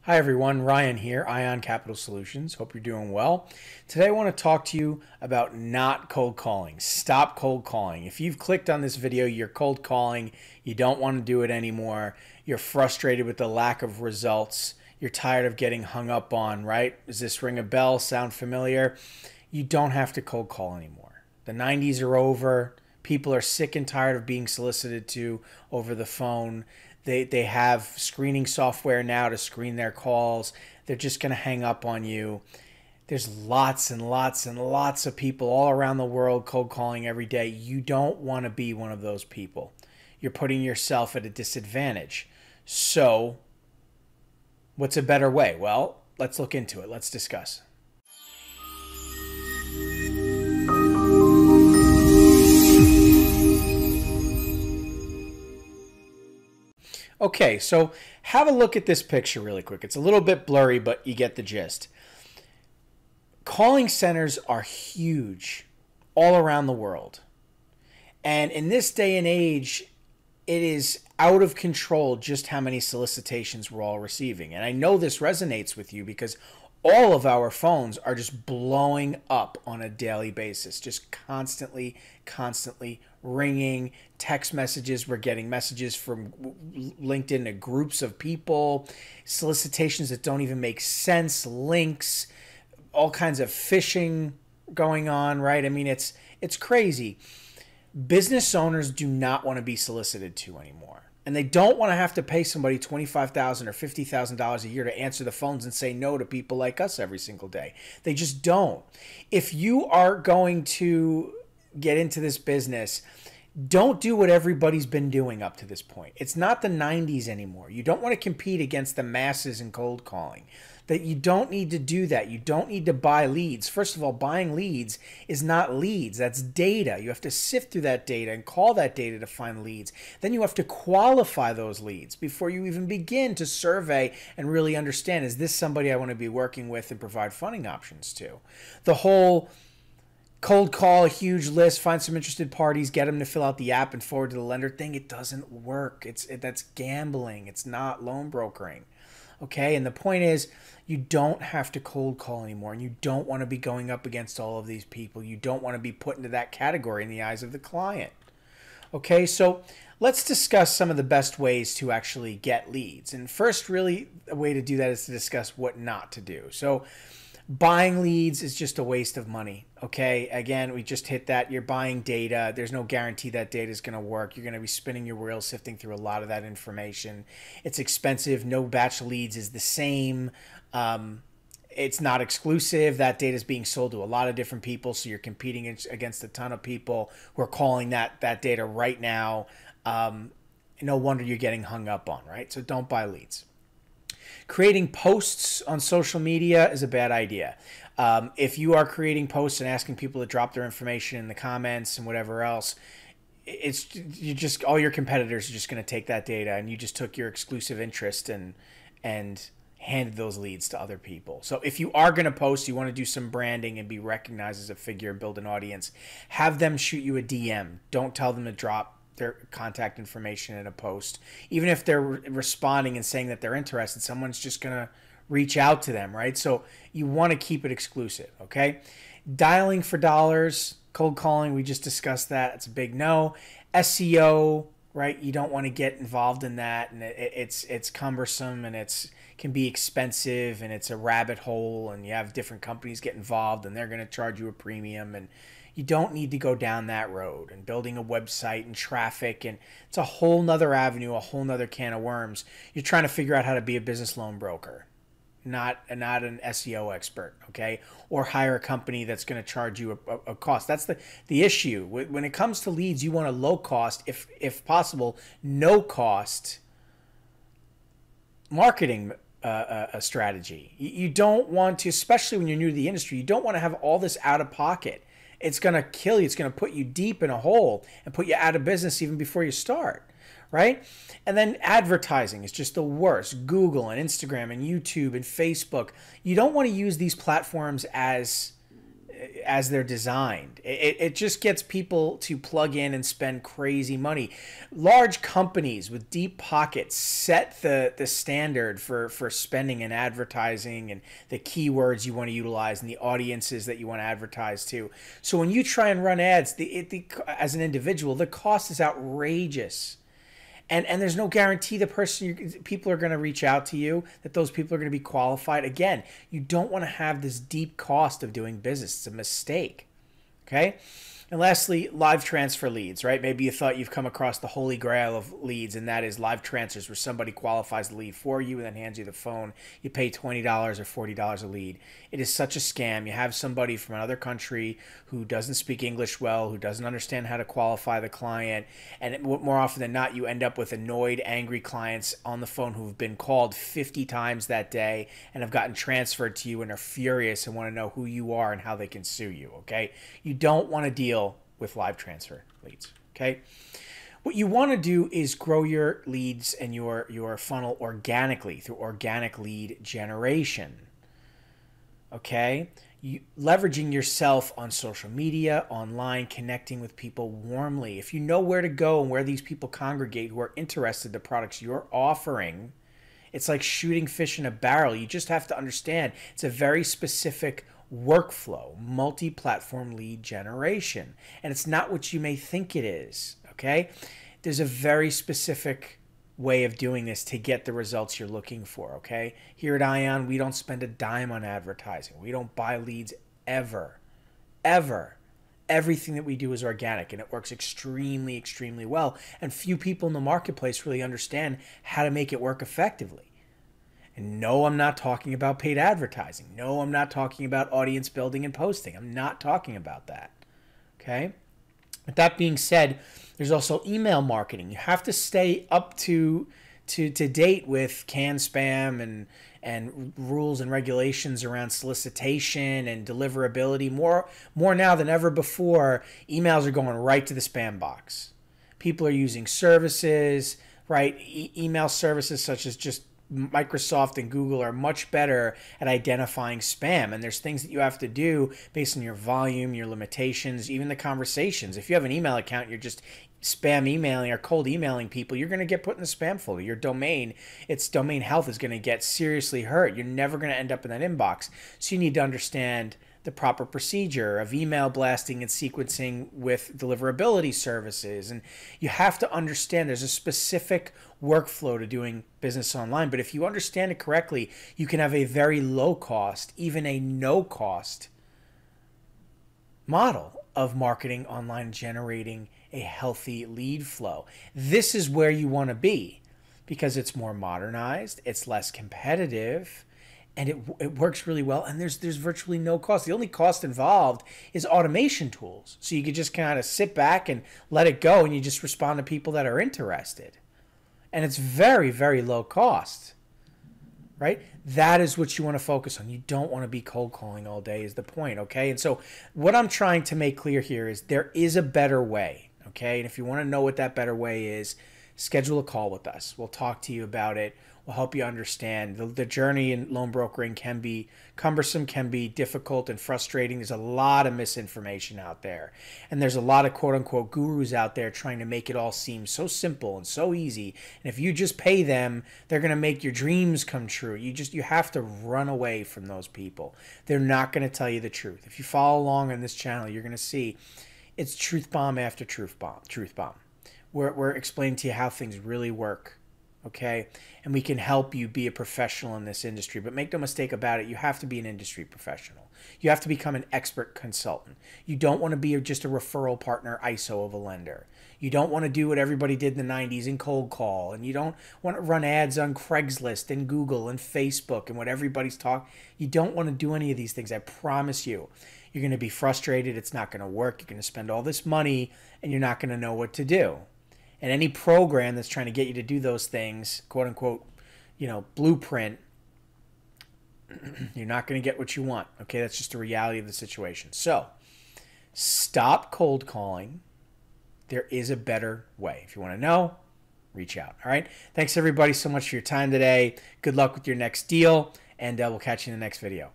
Hi everyone, Ryan here, Ion Capital Solutions. Hope you're doing well. Today I want to talk to you about not cold calling. Stop cold calling. If you've clicked on this video, you're cold calling, you don't want to do it anymore, you're frustrated with the lack of results, you're tired of getting hung up on, right? Does this ring a bell? Sound familiar? You don't have to cold call anymore. The 90s are over. People are sick and tired of being solicited to over the phone. They have screening software now to screen their calls. They're just going to hang up on you. There's lots and lots and lots of people all around the world cold calling every day. You don't want to be one of those people. You're putting yourself at a disadvantage. So, what's a better way? Well, let's look into it. Let's discuss. Okay, so have a look at this picture really quick. It's a little bit blurry, but you get the gist. Calling centers are huge all around the world. And in this day and age, it is out of control just how many solicitations we're all receiving. And I know this resonates with you because all of our phones are just blowing up on a daily basis, just constantly ringing. Text messages, we're getting messages from LinkedIn to groups of people, solicitations that don't even make sense, links, all kinds of phishing going on, right? I mean, it's crazy. Business owners do not want to be solicited to anymore. And they don't want to have to pay somebody $25,000 or $50,000 a year to answer the phones and say no to people like us every single day. They just don't. If you are going to get into this business, don't do what everybody's been doing up to this point. It's not the 90s anymore. You don't want to compete against the masses in cold calling. That you don't need to do that. You don't need to buy leads. First of all, buying leads is not leads. That's data. You have to sift through that data and call that data to find leads. Then you have to qualify those leads before you even begin to survey and really understand, is this somebody I want to be working with and provide funding options to? The whole cold call, a huge list, find some interested parties, get them to fill out the app and forward to the lender thing, it doesn't work. That's gambling. It's not loan brokering. Okay, and the point is, you don't have to cold call anymore, and you don't want to be going up against all of these people. You don't want to be put into that category in the eyes of the client. Okay, so let's discuss some of the best ways to actually get leads. And first, really, a way to do that is to discuss what not to do. So buying leads is just a waste of money. Okay, again, we just hit that. You're buying data. There's no guarantee that data is going to work. You're going to be spinning your wheels, sifting through a lot of that information. It's expensive. No batch of leads is the same. It's not exclusive. That data is being sold to a lot of different people, so you're competing against a ton of people who are calling that data right now. No wonder you're getting hung up on, right? So don't buy leads. Creating posts on social media is a bad idea. If you are creating posts and asking people to drop their information in the comments and whatever else, all your competitors are just going to take that data, and you just took your exclusive interest and handed those leads to other people. So if you are going to post, you want to do some branding and be recognized as a figure and build an audience, have them shoot you a DM. Don't tell them to drop their contact information in a post. Even if they're responding and saying that they're interested, someone's just going to reach out to them, right? So you want to keep it exclusive, okay? Dialing for dollars, cold calling, we just discussed that. It's a big no. SEO, right? You don't want to get involved in that, and it's cumbersome, and can be expensive, and it's a rabbit hole, and you have different companies get involved, and they're going to charge you a premium, and you don't need to go down that road. And building a website and traffic, and it's a whole nother avenue, a whole nother can of worms. You're trying to figure out how to be a business loan broker, not an SEO expert, okay? Or hire a company that's going to charge you a cost. That's the issue. When it comes to leads, you want a low cost, if possible, no cost marketing a strategy. You don't want to, especially when you're new to the industry, you don't want to have all this out of pocket. It's going to kill you. It's going to put you deep in a hole and put you out of business even before you start, right? And then advertising is just the worst. Google and Instagram and YouTube and Facebook. You don't want to use these platforms as as they're designed. It just gets people to plug in and spend crazy money. Large companies with deep pockets set the standard for spending and advertising and the keywords you want to utilize and the audiences that you want to advertise to. So when you try and run ads, as an individual, the cost is outrageous. And there's no guarantee people are going to reach out to you, that those people are going to be qualified. Again, you don't want to have this deep cost of doing business. It's a mistake. Okay? And lastly, live transfer leads, right? Maybe you thought you've come across the holy grail of leads, and that is live transfers, where somebody qualifies the lead for you and then hands you the phone. You pay $20 or $40 a lead. It is such a scam. You have somebody from another country who doesn't speak English well, who doesn't understand how to qualify the client, and more often than not, you end up with annoyed, angry clients on the phone who've been called 50 times that day and have gotten transferred to you and are furious and want to know who you are and how they can sue you, okay? You don't want to deal with live transfer leads, okay? What you want to do is grow your leads and your funnel organically through organic lead generation, okay? Leveraging yourself on social media, online, connecting with people warmly. If you know where to go and where these people congregate who are interested in the products you're offering, it's like shooting fish in a barrel. You just have to understand it's a very specific workflow, multi-platform lead generation. And it's not what you may think it is, okay? There's a very specific way of doing this to get the results you're looking for, okay? Here at Ion, we don't spend a dime on advertising. We don't buy leads ever, ever. Everything that we do is organic, and it works extremely, extremely well. And few people in the marketplace really understand how to make it work effectively. And no, I'm not talking about paid advertising. No, I'm not talking about audience building and posting. I'm not talking about that. Okay? With that being said, there's also email marketing. You have to stay up to date with canned spam and rules and regulations around solicitation and deliverability. More now than ever before, emails are going right to the spam box. People are using services, right? Email services such as just Microsoft and Google are much better at identifying spam, and there's things that you have to do based on your volume, your limitations, even the conversations. If you have an email account, you're just spam emailing or cold emailing people, you're going to get put in the spam folder. Your domain, its domain health is going to get seriously hurt. You're never going to end up in that inbox. So you need to understand the proper procedure of email blasting and sequencing with deliverability services. And you have to understand there's a specific workflow to doing business online. But if you understand it correctly, you can have a very low cost, even a no cost model of marketing online, generating a healthy lead flow. This is where you want to be because it's more modernized, it's less competitive, and it works really well, and there's virtually no cost. The only cost involved is automation tools. So you could just kind of sit back and let it go, and you just respond to people that are interested. And it's very, very low cost, right? That is what you want to focus on. You don't want to be cold calling all day is the point, okay? And so what I'm trying to make clear here is there is a better way, okay? And if you want to know what that better way is, schedule a call with us. We'll talk to you about it. We'll help you understand. The journey in loan brokering can be cumbersome, can be difficult and frustrating. There's a lot of misinformation out there. And there's a lot of quote-unquote gurus out there trying to make it all seem so simple and so easy. And if you just pay them, they're going to make your dreams come true. You have to run away from those people. They're not going to tell you the truth. If you follow along on this channel, you're going to see it's truth bomb after truth bomb. We're explaining to you how things really work. Okay, and we can help you be a professional in this industry. But make no mistake about it, you have to be an industry professional. You have to become an expert consultant. You don't want to be just a referral partner ISO of a lender. You don't want to do what everybody did in the 90s and cold call. And you don't want to run ads on Craigslist and Google and Facebook and what everybody's talking. You don't want to do any of these things. I promise you. You're going to be frustrated. It's not going to work. You're going to spend all this money and you're not going to know what to do. And any program that's trying to get you to do those things, quote unquote, blueprint, you're not going to get what you want. Okay, that's just the reality of the situation. So stop cold calling. There is a better way. If you want to know, reach out. All right. Thanks everybody so much for your time today. Good luck with your next deal, and we'll catch you in the next video.